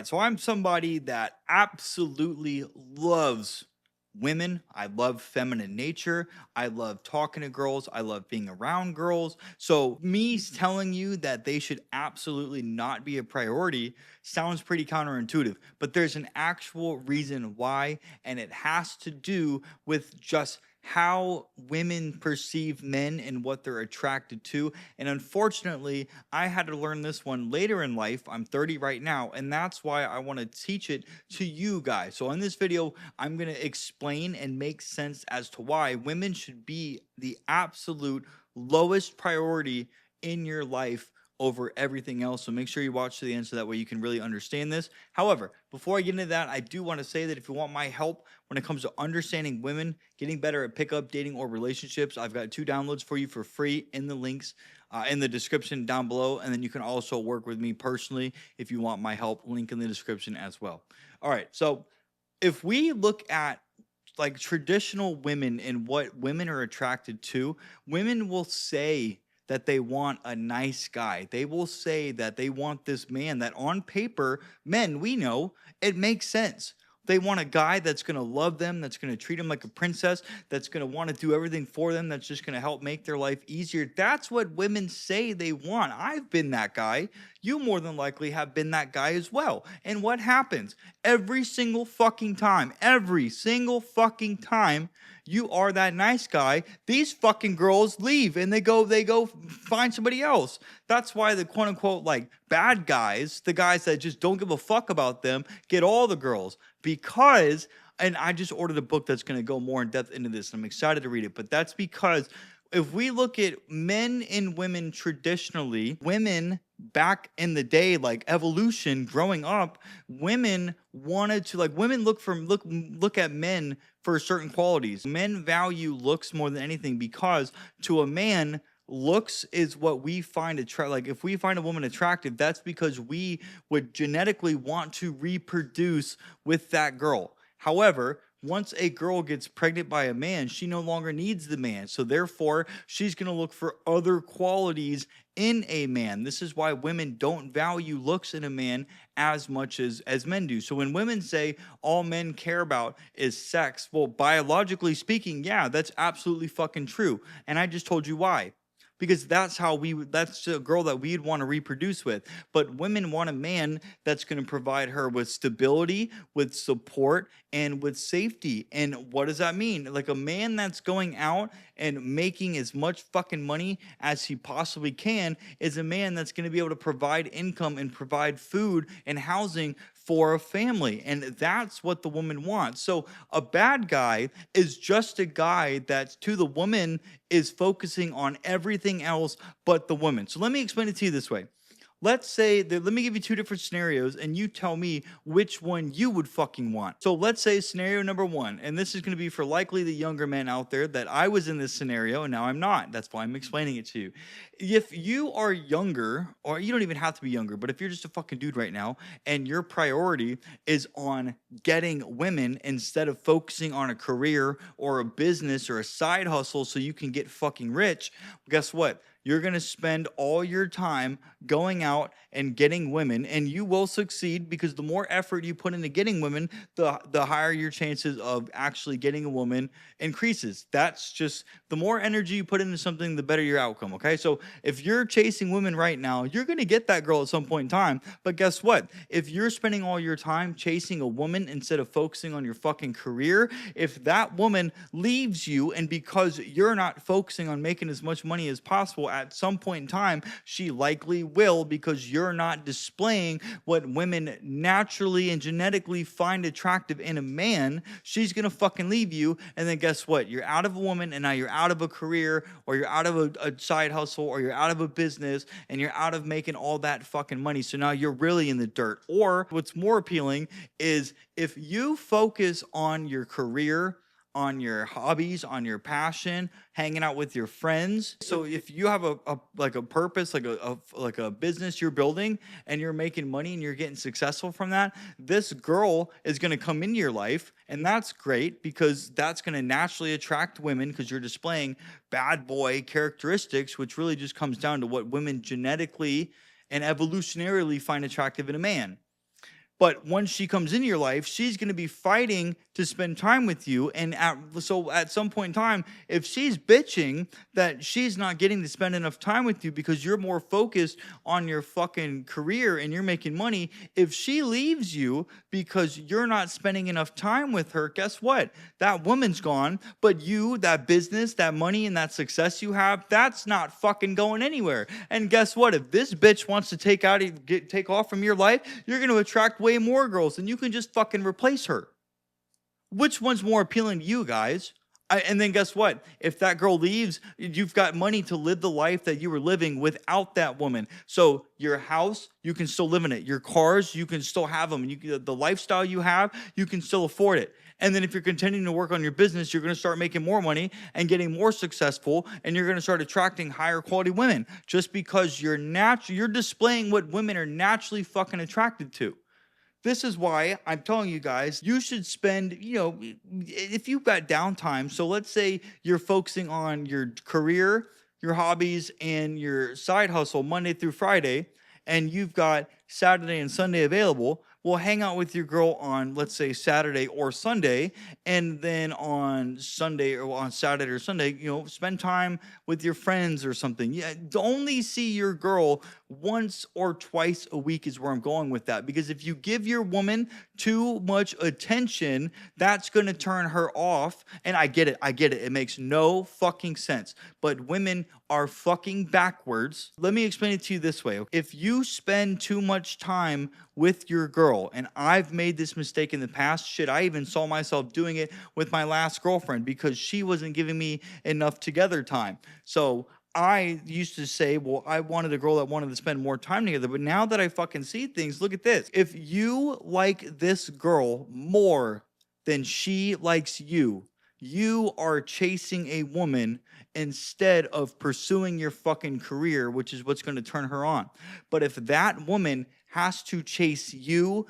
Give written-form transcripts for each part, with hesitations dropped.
So I'm somebody that absolutely loves women. I love feminine nature. I love talking to girls. I love being around girls. So me telling you that they should absolutely not be a priority sounds pretty counterintuitive, but there's an actual reason why, and it has to do with just how women perceive men and what they're attracted to. And unfortunately, I had to learn this one later in life. I'm 30 right now, and that's why I want to teach it to you guys. So in this video, I'm going to explain and make sense as to why women should be the absolute lowest priority in your life over everything else. So make sure you watch to the end so that way you can really understand this. However, before I get into that, I do want to say that if you want my help when it comes to understanding women, getting better at pickup, dating, or relationships, I've got 2 downloads for you for free in the links in the description down below. And then you can also work with me personally if you want my help. Link in the description as well. All right. So if we look at like traditional women and what women are attracted to, women will say that they want a nice guy. They will say that they want this man that on paper, men, we know it makes sense. They want a guy that's going to love them, that's going to treat them like a princess, that's going to want to do everything for them, that's just going to help make their life easier. That's what women say they want. I've been that guy. You more than likely have been that guy as well. And what happens? Every single fucking time you are that nice guy, these fucking girls leave and they go find somebody else. That's why the quote unquote like bad guys, the guys that just don't give a fuck about them, get all the girls because, and I just ordered a book that's going to go more in depth into this and I'm excited to read it, but that's because if we look at men and women traditionally, women back in the day, like evolution growing up, women wanted to like women look at men for certain qualities. Men value looks more than anything because to a man, looks is what we find attractive. Like if we find a woman attractive, that's because we would genetically want to reproduce with that girl. However, once a girl gets pregnant by a man, she no longer needs the man. So therefore, she's going to look for other qualities in a man. This is why women don't value looks in a man as much as men do. So when women say all men care about is sex, well, biologically speaking, yeah, that's absolutely fucking true. And I just told you why, because that's that's a girl that we'd want to reproduce with. But women want a man that's going to provide her with stability, with support, and with safety. And what does that mean? Like a man that's going out and making as much fucking money as he possibly can is a man that's going to be able to provide income and provide food and housing for a family. And that's what the woman wants. So a bad guy is just a guy that to the woman is focusing on everything else but the woman. So let me explain it to you this way. Let's say that, let me give you 2 different scenarios and you tell me which one you would fucking want. So let's say scenario number 1, and this is going to be for likely the younger men out there that I was in this scenario and now I'm not. That's why I'm explaining it to you. If you are younger, or you don't even have to be younger, but if you're just a fucking dude right now and your priority is on getting women instead of focusing on a career or a business or a side hustle so you can get fucking rich, guess what? You're going to spend all your time going out and getting women, and you will succeed because the more effort you put into getting women, the higher your chances of actually getting a woman increases. That's just the more energy you put into something, the better your outcome. Okay. So if you're chasing women right now, you're going to get that girl at some point in time. But guess what? If you're spending all your time chasing a woman instead of focusing on your fucking career, if that woman leaves you and because you're not focusing on making as much money as possible, at some point in time, she likely will because you're not displaying what women naturally and genetically find attractive in a man. She's going to fucking leave you. And then guess what? You're out of a woman and now you're out of a career or you're out of a side hustle or you're out of a business and you're out of making all that fucking money. So now you're really in the dirt. Or what's more appealing is if you focus on your career, on your hobbies, on your passion, hanging out with your friends. So if you have a like a purpose, like a business you're building and you're making money and you're getting successful from that, this girl is going to come into your life and that's great because that's going to naturally attract women because you're displaying bad boy characteristics, which really just comes down to what women genetically and evolutionarily find attractive in a man. But once she comes into your life, she's going to be fighting to spend time with you. And so at some point in time, if she's bitching that she's not getting to spend enough time with you because you're more focused on your fucking career and you're making money, if she leaves you because you're not spending enough time with her, guess what? That woman's gone. But you, that business, that money, and that success you have, that's not fucking going anywhere. And guess what? If this bitch wants to take off from your life, you're going to attract way more girls, and you can just fucking replace her. Which one's more appealing to you guys? And then guess what? If that girl leaves, you've got money to live the life that you were living without that woman. So your house, you can still live in it. Your cars, you can still have them. The lifestyle you have, you can still afford it. And then if you're continuing to work on your business, you're going to start making more money and getting more successful, and you're going to start attracting higher quality women just because you're displaying what women are naturally fucking attracted to. This is why I'm telling you guys, you should spend, if you've got downtime. So let's say you're focusing on your career, your hobbies, and your side hustle Monday through Friday, and you've got Saturday and Sunday available. Well, hang out with your girl on, let's say, Saturday or Sunday, and then on Sunday or on Saturday or Sunday, spend time with your friends or something. Yeah, only see your girl once or twice a week is where I'm going with that. Because if you give your woman too much attention, that's going to turn her off. And I get it. It makes no fucking sense. But women are fucking backwards. Let me explain it to you this way. If you spend too much time with your girl, and I've made this mistake in the past, shit, I even saw myself doing it with my last girlfriend because she wasn't giving me enough together time. So I used to say, well, I wanted a girl that wanted to spend more time together. But now that I fucking see things, look at this. If you like this girl more than she likes you, you are chasing a woman instead of pursuing your fucking career, which is what's going to turn her on. But if that woman has to chase you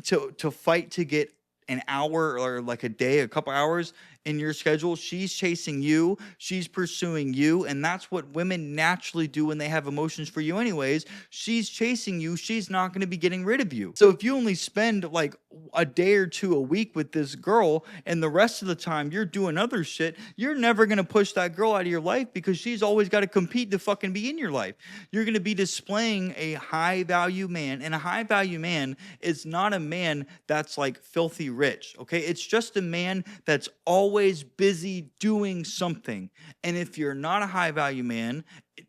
to fight to get an hour or like a day, a couple hours in your schedule, she's chasing you, she's pursuing you, and that's what women naturally do when they have emotions for you anyways. She's chasing you, she's not going to be getting rid of you. So if you only spend like a day or two a week with this girl and the rest of the time you're doing other shit, you're never going to push that girl out of your life because she's always got to compete to fucking be in your life. You're going to be displaying a high value man, and a high value man is not a man that's like filthy rich, okay? It's just a man that's always busy doing something. And if you're not a high value man,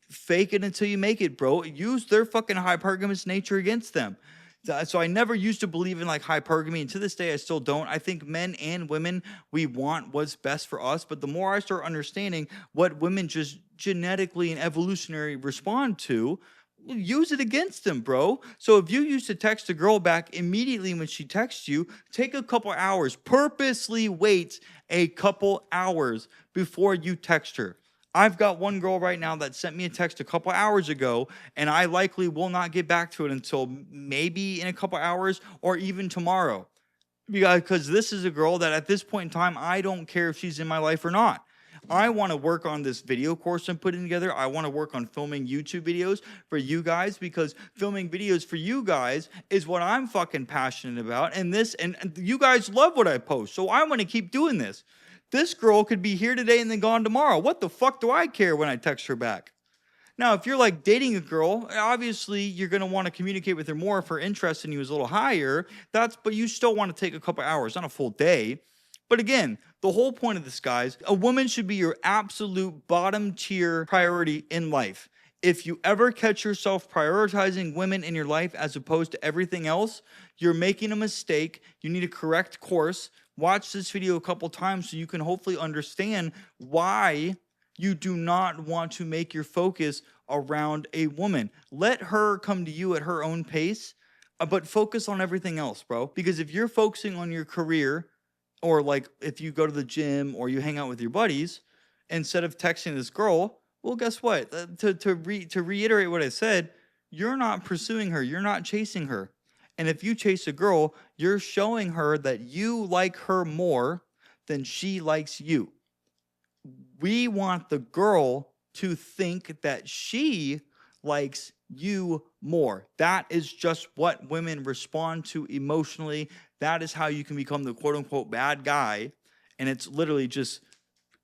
fake it until you make it, bro. Use their fucking hypergamous nature against them. So I never used to believe in like hypergamy, and to this day I still don't. I think men and women, we want what's best for us, but the more I start understanding what women just genetically and evolutionary respond to, use it against them, bro. So if you used to text a girl back immediately when she texts you, take a couple hours, purposely wait a couple hours before you text her. I've got one girl right now that sent me a text a couple hours ago, and I likely will not get back to it until maybe in a couple hours or even tomorrow. Because this is a girl that at this point in time, I don't care if she's in my life or not. I want to work on this video course I'm putting together. I want to work on filming YouTube videos for you guys, because filming videos for you guys is what I'm fucking passionate about. And you guys love what I post. So I want to keep doing this. This girl could be here today and then gone tomorrow. What the fuck do I care when I text her back? Now, if you're like dating a girl, obviously you're going to want to communicate with her more if her interest in you is a little higher. But you still want to take a couple hours, not a full day. But again, the whole point of this, guys, a woman should be your absolute bottom tier priority in life. If you ever catch yourself prioritizing women in your life as opposed to everything else, you're making a mistake. You need a correct course. Watch this video a couple times so you can hopefully understand why you do not want to make your focus around a woman. Let her come to you at her own pace, but focus on everything else, bro. Because if you're focusing on your career, or like if you go to the gym or you hang out with your buddies, instead of texting this girl, well, guess what? To reiterate what I said, you're not pursuing her. You're not chasing her. And if you chase a girl, you're showing her that you like her more than she likes you. We want the girl to think that she likes you more. That is just what women respond to emotionally. That is how you can become the quote unquote bad guy. And it's literally just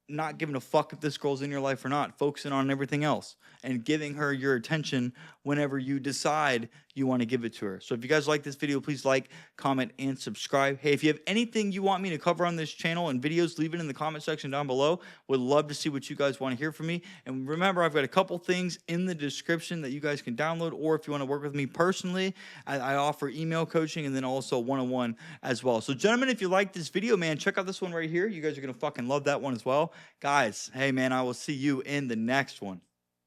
not giving a fuck if this girl's in your life or not, focusing on everything else and giving her your attention whenever you decide you want to give it to her. So if you guys like this video, please like, comment, and subscribe. Hey, if you have anything you want me to cover on this channel and videos, leave it in the comment section down below. Would love to see what you guys want to hear from me. And remember, I've got a couple things in the description that you guys can download, or if you want to work with me personally, I offer email coaching and then also one-on-one as well. So gentlemen, if you like this video, man, check out this one right here. You guys are going to fucking love that one as well. Guys, hey man, I will see you in the next one.